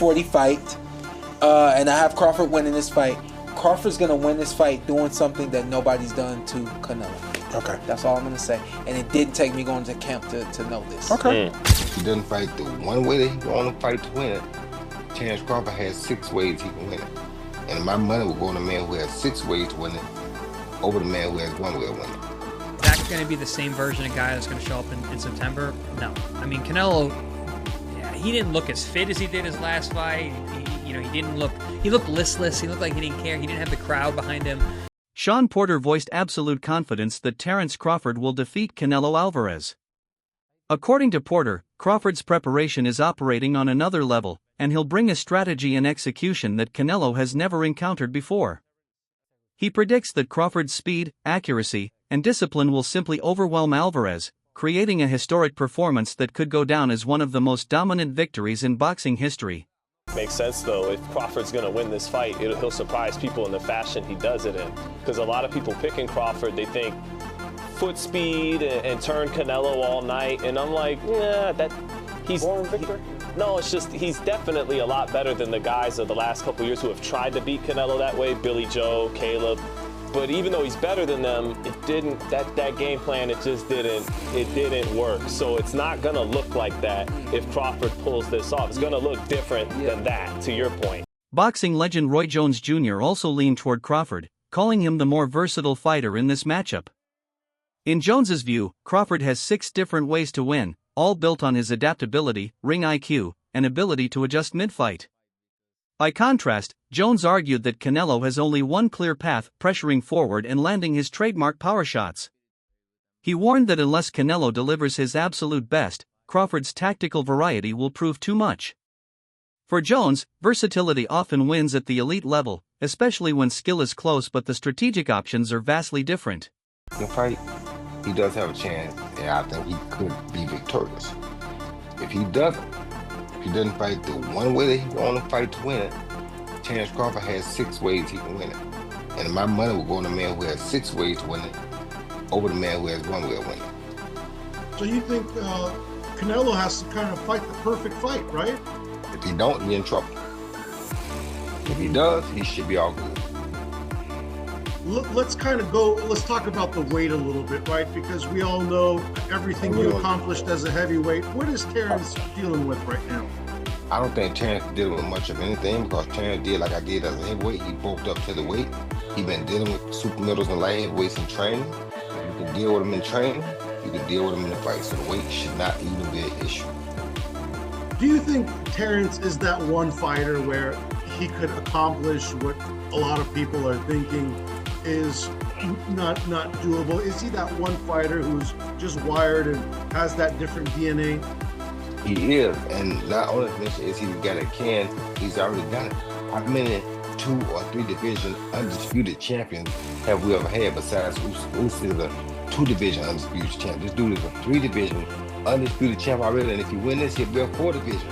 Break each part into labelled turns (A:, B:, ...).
A: 140 fight, and I have Crawford winning this fight. Crawford's gonna win this fight doing something that nobody's done to Canelo.
B: Okay.
A: That's all I'm gonna say. And it didn't take me going to camp to know this.
B: Okay.
C: He doesn't fight the one way that he want to fight to win it. Terence Crawford has 6 ways he can win it. And my money will go on the man who has 6 ways to win it over the man who has 1 way to win it.
D: Is that going to be the same version of guy that's going to show up in September? No. I mean, Canelo, yeah, he didn't look as fit as he did his last fight. He looked listless. He looked like he didn't care. He didn't have the crowd behind him.
E: Shawn Porter voiced absolute confidence that Terence Crawford will defeat Canelo Alvarez. According to Porter, Crawford's preparation is operating on another level, and he'll bring a strategy and execution that Canelo has never encountered before. He predicts that Crawford's speed, accuracy, and discipline will simply overwhelm Alvarez, creating a historic performance that could go down as one of the most dominant victories in boxing history.
F: Makes sense though. If Crawford's going to win this fight, he'll surprise people in the fashion he does it in. Because a lot of people picking Crawford, they think foot speed and turn Canelo all night, and I'm like, yeah, he's born victor. No, it's just he's definitely a lot better than the guys of the last couple years who have tried to beat Canelo that way, Billy Joe, Caleb. But even though he's better than them, it didn't. That game plan, it didn't work. So it's not gonna look like that if Crawford pulls this off. It's gonna look different than that. To your point.
E: Boxing legend Roy Jones Jr. also leaned toward Crawford, calling him the more versatile fighter in this matchup. In Jones's view, Crawford has 6 different ways to win, all built on his adaptability, ring IQ, and ability to adjust mid-fight. By contrast, Jones argued that Canelo has only one clear path, pressuring forward and landing his trademark power shots. He warned that unless Canelo delivers his absolute best, Crawford's tactical variety will prove too much. For Jones, versatility often wins at the elite level, especially when skill is close but the strategic options are vastly different.
C: In the fight, he does have a chance, and I think he could be victorious. If he doesn't fight the one way that he want to fight to win it, Terence Crawford has 6 ways he can win it. And my money will go on the man who has 6 ways to win it over the man who has 1 way to win it.
B: So you think Canelo has to kind of fight the perfect fight, right?
C: If he don't, he's in trouble. If he does, he should be all good.
B: Let's talk about the weight a little bit, right? Because we all know everything you accomplished as a heavyweight. What is Terence dealing with right now?
C: I don't think Terence dealing with much of anything, because Terence did like I did as a heavyweight. He bulked up to the weight. He been dealing with super middles and light heavyweights in training. If you can deal with them in training, you can deal with them in the fight. So the weight should not even be an issue.
B: Do you think Terence is that one fighter where he could accomplish what a lot of people are thinking is not doable? Is he that one fighter who's just wired and has that different DNA?
C: He is, and not only is he the guy that can, he's already done it. How many 2 or 3 division undisputed champions have we ever had besides Usyk is a 2 division undisputed champ? This dude is a 3 division undisputed champ already, and if he win this, he'll be a 4 division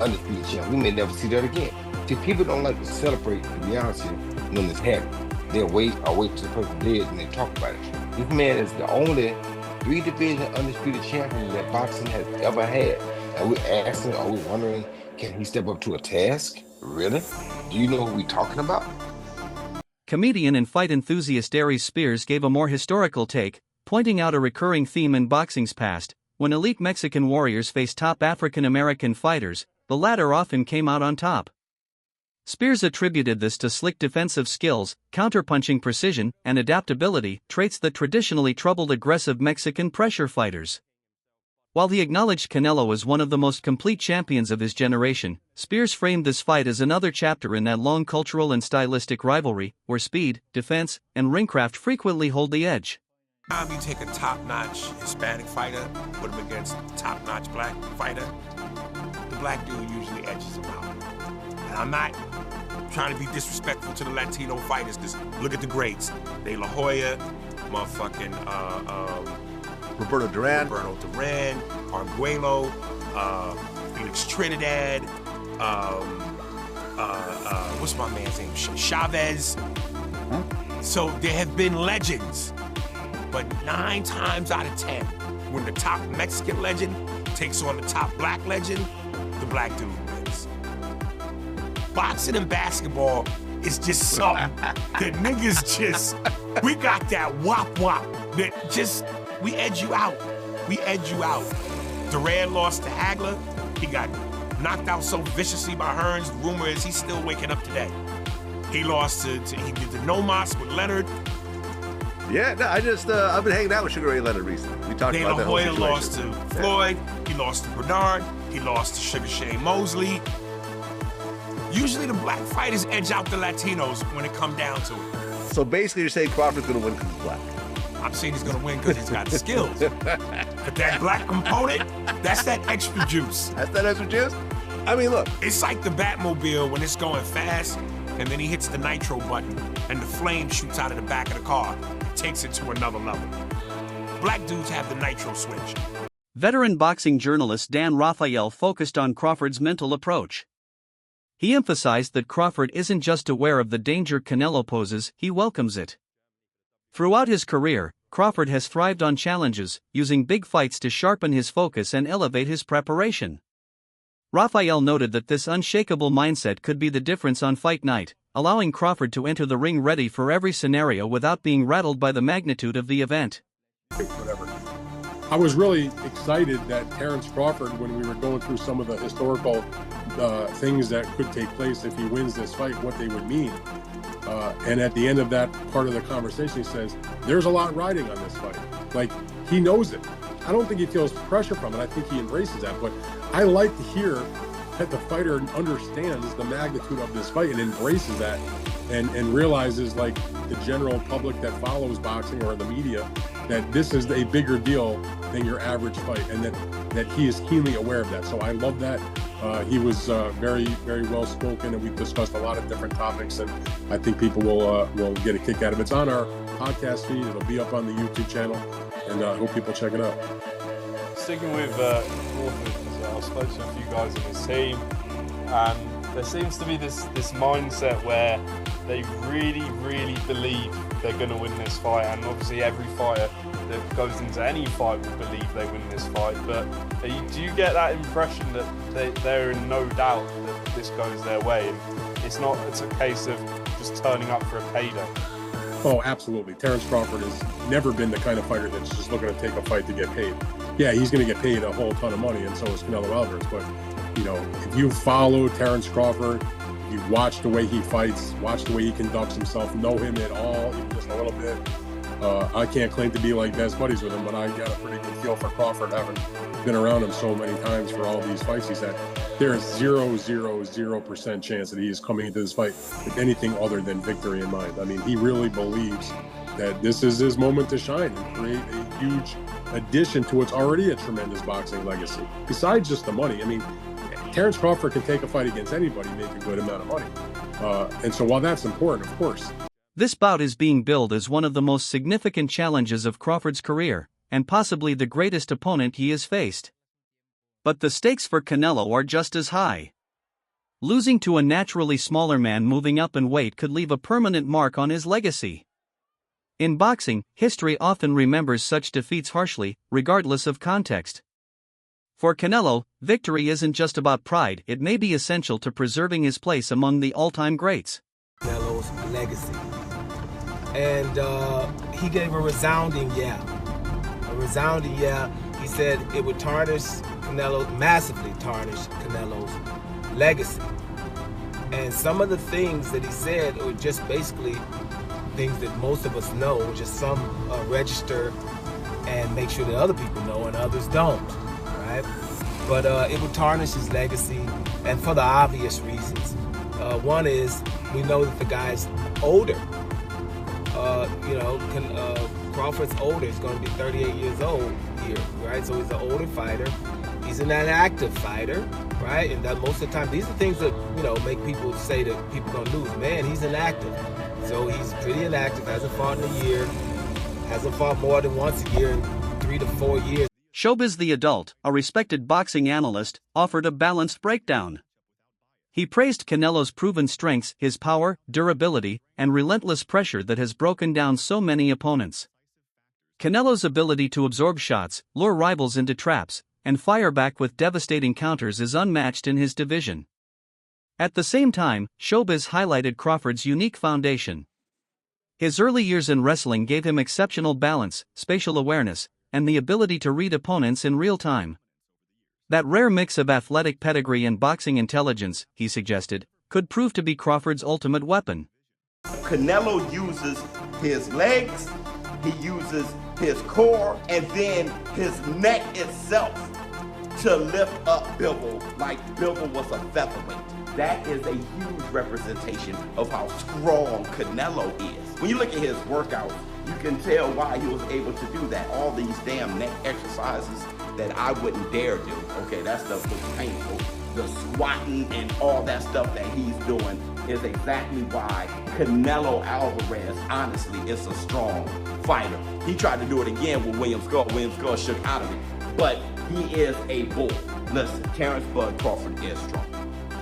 C: undisputed champ. We may never see that again. See, people don't like to celebrate the reality when it's happening. They'll wait till the person dead and they talk about it. This man is the only 3 division undisputed champion that boxing has ever had. And we're asking, are we wondering, can he step up to a task? Really? Do you know who we're talking about?
E: Comedian and fight enthusiast Aries Spears gave a more historical take, pointing out a recurring theme in boxing's past. When elite Mexican warriors faced top African American fighters, the latter often came out on top. Spears attributed this to slick defensive skills, counterpunching precision, and adaptability, traits that traditionally troubled aggressive Mexican pressure fighters. While he acknowledged Canelo as one of the most complete champions of his generation, Spears framed this fight as another chapter in that long cultural and stylistic rivalry, where speed, defense, and ringcraft frequently hold the edge.
G: You take a top-notch Hispanic fighter, put him against a top-notch black fighter, the black dude usually edges him out. And I'm not trying to be disrespectful to the Latino fighters, because look at the greats. De La Hoya, motherfucking
H: Roberto Duran,
G: Arguello, Felix Trinidad, what's my man's name? Chavez. So there have been legends, but 9 times out of 10, when the top Mexican legend takes on the top black legend, the black dude wins. boxing and basketball is just something that niggas just, we got that wop wop that just, we edge you out. We edge you out. D3AD lost to Hagler. He got knocked out so viciously by Hearns. The rumor is he's still waking up today. He lost he did the no-mas with Leonard.
H: Yeah, no, I've been hanging out with Sugar Ray Leonard recently. We talked
G: De
H: about
G: La
H: that whole
G: Hoya
H: situation.
G: lost to Floyd. He lost to Bernard. He lost to Sugar Shane Mosley. Usually the black fighters edge out the Latinos when it come down to it.
H: So basically, you're saying Crawford's going to win because he's black.
G: I'm saying he's going to win because he's got the skills. But that black component, that's that extra juice.
H: That's that extra juice? I mean, look.
G: It's like the Batmobile when it's going fast, and then he hits the nitro button, and the flame shoots out of the back of the car. It takes it to another level. Black dudes have the nitro switch.
E: Veteran boxing journalist Dan Rafael focused on Crawford's mental approach. He emphasized that Crawford isn't just aware of the danger Canelo poses, he welcomes it. Throughout his career, Crawford has thrived on challenges, using big fights to sharpen his focus and elevate his preparation. Rafael noted that this unshakable mindset could be the difference on fight night, allowing Crawford to enter the ring ready for every scenario without being rattled by the magnitude of the event.
I: Whatever. I was really excited that Terence Crawford, when we were going through some of the historical things that could take place if he wins this fight, what they would mean. And at the end of that part of the conversation, he says, there's a lot riding on this fight. Like, he knows it. I don't think he feels pressure from it. I think he embraces that. But I like to hear that the fighter understands the magnitude of this fight and embraces that and realizes, like the general public that follows boxing or the media, that this is a bigger deal than your average fight, and that he is keenly aware of that. So I love that. He was very, very well spoken, and we discussed a lot of different topics, and I think people will get a kick out of it. It's on our podcast feed. It'll be up on the YouTube channel, and I hope people check it out.
J: Sticking with Crawford, I spoke to a few guys in his team, and there seems to be this mindset where they really, really believe they're going to win this fight, and obviously every fighter that goes into any fight will believe they win this fight, but do you get that impression that they're in no doubt that this goes their way, and it's a case of just turning up for a payday?
I: Oh, absolutely. Terence Crawford has never been the kind of fighter that's just looking to take a fight to get paid. Yeah, he's going to get paid a whole ton of money, and so is Canelo Alvarez, but you know, if you follow Terence Crawford, you watch the way he fights, watch the way he conducts himself, know him at all, even just a little bit. I can't claim to be like best buddies with him, but I got a pretty good feel for Crawford, having been around him so many times for all these fights he's had. There is 0.000% chance that he is coming into this fight with anything other than victory in mind. I mean, he really believes that this is his moment to shine and create a huge addition to what's already a tremendous boxing legacy. Besides just the money, I mean, Terence Crawford can take a fight against anybody, make a good amount of money. And so while that's important, of course.
E: This bout is being billed as one of the most significant challenges of Crawford's career, and possibly the greatest opponent he has faced. But the stakes for Canelo are just as high. Losing to a naturally smaller man moving up in weight could leave a permanent mark on his legacy. In boxing, history often remembers such defeats harshly, regardless of context. For Canelo, victory isn't just about pride, it may be essential to preserving his place among the all-time greats.
K: Canelo's legacy. And he gave a resounding yeah. A resounding yeah. He said it would massively tarnish Canelo's legacy. And some of the things that he said were just basically things that most of us know, just some register and make sure that other people know and others don't, right? But it would tarnish his legacy, and for the obvious reasons. One is, we know that the guy's older. Crawford's older. He's going to be 38 years old here, right? So he's an older fighter. He's an inactive fighter, right? And that most of the time, these are things that, make people say that people are going to lose. Man, he's inactive. So he's pretty inactive, hasn't fought in a year, hasn't fought more than once a year in 3 to 4 years.
E: Showbiz the Adult, a respected boxing analyst, offered a balanced breakdown. He praised Canelo's proven strengths, his power, durability, and relentless pressure that has broken down so many opponents. Canelo's ability to absorb shots, lure rivals into traps, and fire back with devastating counters is unmatched in his division. At the same time, Showbiz highlighted Crawford's unique foundation. His early years in wrestling gave him exceptional balance, spatial awareness, and the ability to read opponents in real time. That rare mix of athletic pedigree and boxing intelligence, he suggested, could prove to be Crawford's ultimate weapon.
L: Canelo uses his legs, he uses his core, and then his neck itself to lift up Bivol like Bivol was a featherweight. That is a huge representation of how strong Canelo is. When you look at his workouts, you can tell why he was able to do that. All these damn neck exercises that I wouldn't dare do. Okay, that stuff was painful. The squatting and all that stuff that he's doing is exactly why Canelo Alvarez, honestly, is a strong fighter. He tried to do it again with William Skull. William Skull shook out of it. But he is a bull. Listen, Terence Bud Crawford is strong.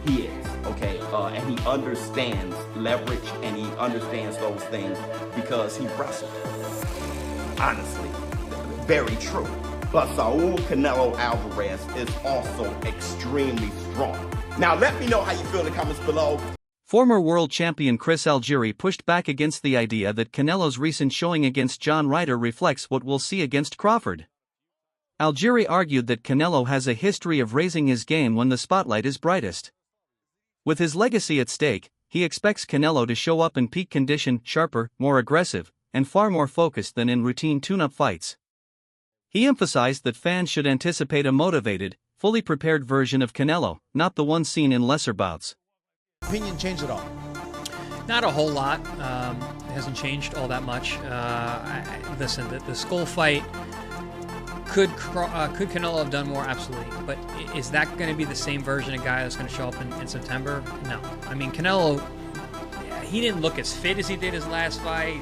L: He is, okay? And he understands leverage and he understands those things because he wrestled. Honestly, very true. But Saul Canelo Alvarez is also extremely strong. Now let me know how you feel in the comments below.
E: Former world champion Chris Algieri pushed back against the idea that Canelo's recent showing against John Ryder reflects what we'll see against Crawford. Algieri argued that Canelo has a history of raising his game when the spotlight is brightest. With his legacy at stake, he expects Canelo to show up in peak condition, sharper, more aggressive, and far more focused than in routine tune-up fights. He emphasized that fans should anticipate a motivated, fully prepared version of Canelo, not the one seen in lesser bouts.
M: Opinion changed at all?
D: Not a whole lot. It hasn't changed all that much. Listen, the Skull fight, could Canelo have done more? Absolutely. But is that going to be the same version of guy that's going to show up in September? No. I mean, Canelo, he didn't look as fit as he did his last fight.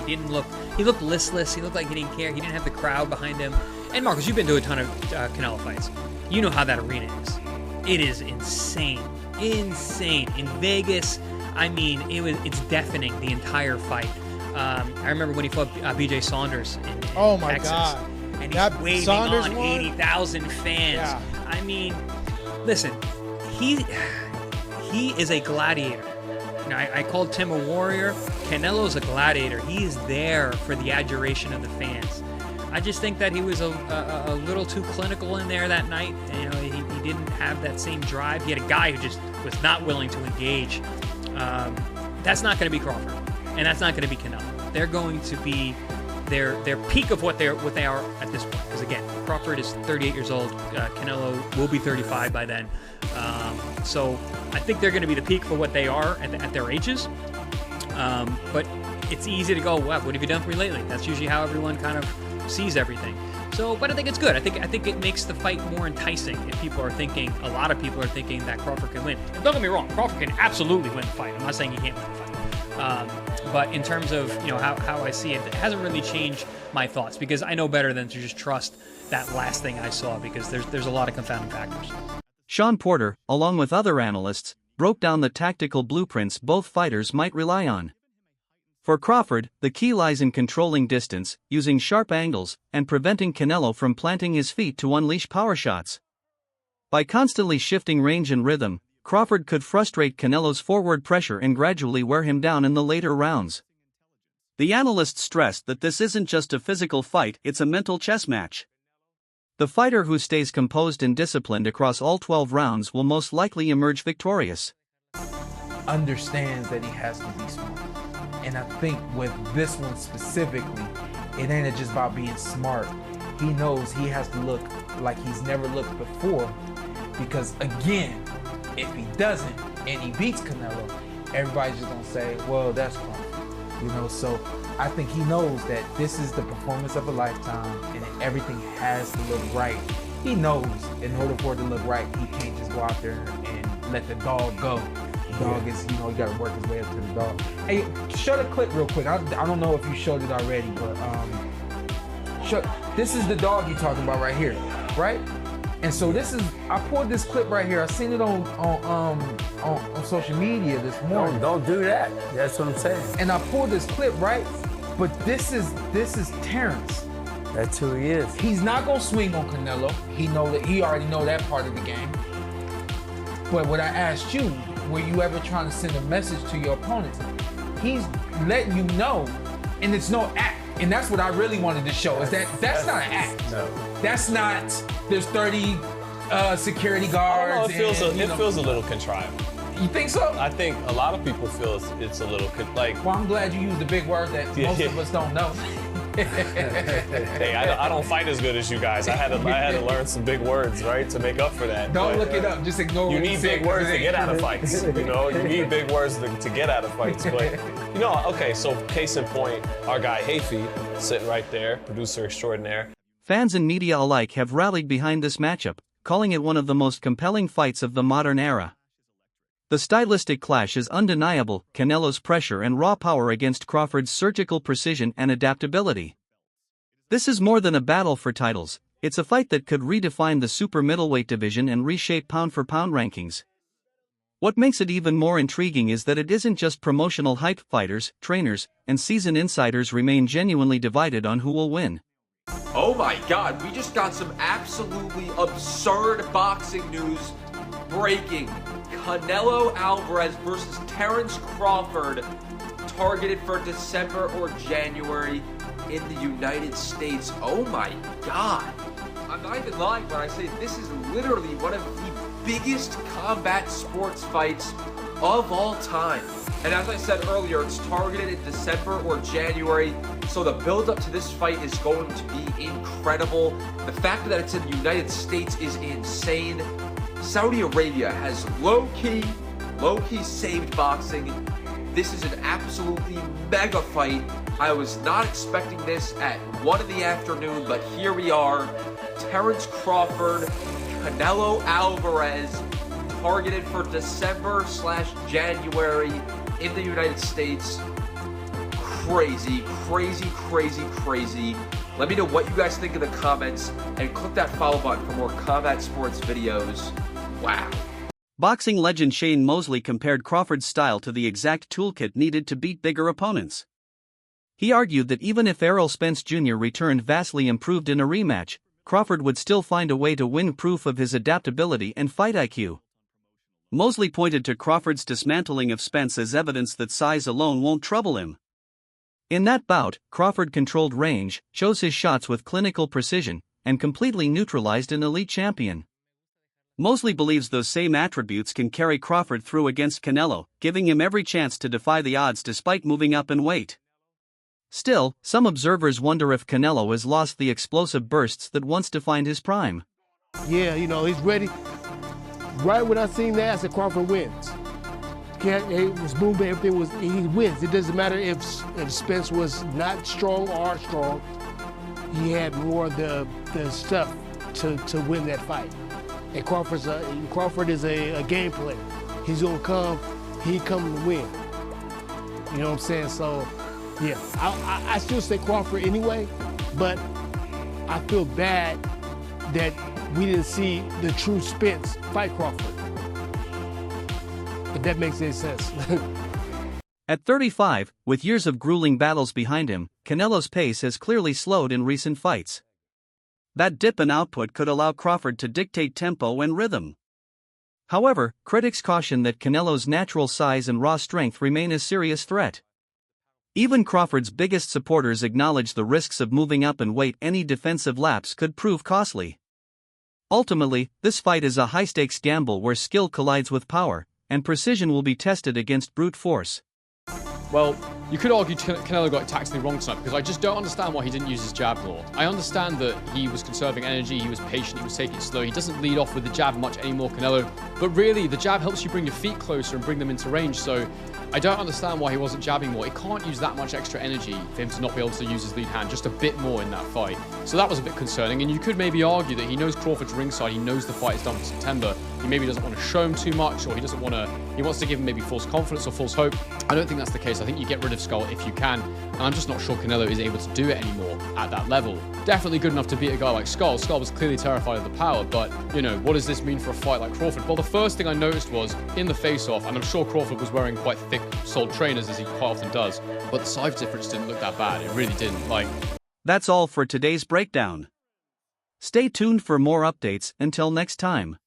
D: He looked listless. He looked like he didn't care. He didn't have the crowd behind him. And Marcus, you've been to a ton of Canelo fights. You know how that arena is. It is insane. Insane. In Vegas, I mean, it's deafening, the entire fight. I remember when he fought BJ Saunders in Texas.
M: God.
D: And he's waving
M: Saunders
D: on
M: won?
D: 80,000 fans.
M: Yeah.
D: I mean, listen, he is a gladiator. You know, I called Tim a warrior. Canelo's a gladiator. He is there for the adoration of the fans. I just think that he was a little too clinical in there that night. You know, he didn't have that same drive. He had a guy who just was not willing to engage. That's not going to be Crawford, and that's not going to be Canelo. They're going to be their peak of what they are at this point. Because again, Crawford is 38 years old. Canelo will be 35 by then. So I think they're going to be the peak for what they are at their ages. But it's easy to go, wow, what have you done for me lately? That's usually how everyone kind of sees everything. So, but I think it's good. I think it makes the fight more enticing if a lot of people are thinking that Crawford can win. And don't get me wrong, Crawford can absolutely win the fight. I'm not saying he can't win the fight. But in terms of how I see it, it hasn't really changed my thoughts because I know better than to just trust that last thing I saw because there's a lot of confounding factors.
E: Shawn Porter, along with other analysts, broke down the tactical blueprints both fighters might rely on. For Crawford, the key lies in controlling distance, using sharp angles, and preventing Canelo from planting his feet to unleash power shots. By constantly shifting range and rhythm, Crawford could frustrate Canelo's forward pressure and gradually wear him down in the later rounds. The analysts stressed that this isn't just a physical fight, it's a mental chess match. The fighter who stays composed and disciplined across all 12 rounds will most likely emerge victorious.
K: Understands that he has to be smart. And I think with this one specifically, it ain't just about being smart. He knows he has to look like he's never looked before because again, if he doesn't and he beats Canelo, everybody's just gonna say, well, that's Crawford. So I think he knows that this is the performance of a lifetime and everything has to look right. He knows in order for it to look right, he can't just go out there and let the dog go. The dog is, you gotta work his way up to the dog. Hey, show the clip real quick. I don't know if you showed it already, but this is the dog you're talking about right here, right? And so I pulled this clip right here. I seen it on social media this morning.
N: Don't do that. That's what I'm saying.
K: And I pulled this clip, right? But this is Terence.
N: That's who he is.
K: He's not gonna swing on Canelo. He already know that part of the game.
O: But what I asked you, were you ever trying to send a message to your opponents? He's letting you know, and it's no act. And that's what I really wanted to show, is that's not an act. No. That's not, there's 30 security guards.
F: I don't know, it feels a little contrived.
O: You think so?
F: I think a lot of people feel it's a little like.
O: Well, I'm glad you used the big word that most of us don't know.
F: Hey, I don't fight as good as you guys. I had to learn some big words, right, to make up for that.
O: Don't look it up. Just ignore.
F: You need big words to get out of fights. You know, you need big words to get out of fights. But you know, okay. So case in point, our guy Hayfeed sitting right there, producer extraordinaire.
E: Fans and media alike have rallied behind this matchup, calling it one of the most compelling fights of the modern era. The stylistic clash is undeniable, Canelo's pressure and raw power against Crawford's surgical precision and adaptability. This is more than a battle for titles, it's a fight that could redefine the super middleweight division and reshape pound-for-pound rankings. What makes it even more intriguing is that it isn't just promotional hype. Fighters, trainers, and seasoned insiders remain genuinely divided on who will win.
P: Oh my God, we just got some absolutely absurd boxing news breaking. Canelo Alvarez versus Terence Crawford, targeted for December or January in the United States. Oh my God. I'm not even lying when I say this is literally one of the biggest combat sports fights of all time. And as I said earlier, it's targeted in December or January, so the build-up to this fight is going to be incredible. The fact that it's in the United States is insane. Saudi Arabia has low-key saved boxing. This is an absolutely mega fight. I was not expecting this at 1 in the afternoon, but here we are. Terence Crawford, Canelo Alvarez, targeted for December/January in the United States. Crazy, crazy, crazy, crazy. Let me know what you guys think in the comments, and click that follow button for more combat sports videos. Wow.
E: Boxing legend Shane Mosley compared Crawford's style to the exact toolkit needed to beat bigger opponents. He argued that even if Errol Spence Jr. returned vastly improved in a rematch, Crawford would still find a way to win, proof of his adaptability and fight IQ. Mosley pointed to Crawford's dismantling of Spence as evidence that size alone won't trouble him. In that bout, Crawford controlled range, chose his shots with clinical precision, and completely neutralized an elite champion. Mosley believes those same attributes can carry Crawford through against Canelo, giving him every chance to defy the odds despite moving up in weight. Still, some observers wonder if Canelo has lost the explosive bursts that once defined his prime.
Q: Yeah, you know, he's ready. Right when I seen that, I said Crawford wins. It was boom, everything was, he wins. It doesn't matter if Spence was not strong or strong. He had more of the stuff to win that fight. And Crawford is a game player. He's gonna come, he coming to win. You know what I'm saying? So, yeah, I still say Crawford anyway, but I feel bad that we didn't see the true Spence fight Crawford. If that makes any sense.
E: At 35, with years of grueling battles behind him, Canelo's pace has clearly slowed in recent fights. That dip in output could allow Crawford to dictate tempo and rhythm. However, critics caution that Canelo's natural size and raw strength remain a serious threat. Even Crawford's biggest supporters acknowledge the risks of moving up in weight. Any defensive lapse could prove costly. Ultimately, this fight is a high-stakes gamble where skill collides with power, and precision will be tested against brute force.
R: Well, you could argue Canelo got tactically wrong tonight, because I just don't understand why he didn't use his jab more. I understand that he was conserving energy, he was patient, he was taking it slow. He doesn't lead off with the jab much anymore, Canelo. But really, the jab helps you bring your feet closer and bring them into range, so I don't understand why he wasn't jabbing more. He can't use that much extra energy for him to not be able to use his lead hand just a bit more in that fight. So that was a bit concerning, and you could maybe argue that he knows Crawford's ringside, he knows the fight is done for September. He maybe doesn't want to show him too much, or he wants to give him maybe false confidence or false hope. I don't think that's the case. I think you get rid of Skull if you can, and I'm just not sure Canelo is able to do it anymore at that level. Definitely good enough to beat a guy like Skull. Skull was clearly terrified of the power, but, you know, what does this mean for a fight like Crawford? Well, the first thing I noticed was, in the face-off, and I'm sure Crawford was wearing quite thick-soled trainers, as he quite often does, but the size difference didn't look that bad. It really didn't.
E: That's all for today's breakdown. Stay tuned for more updates. Until next time.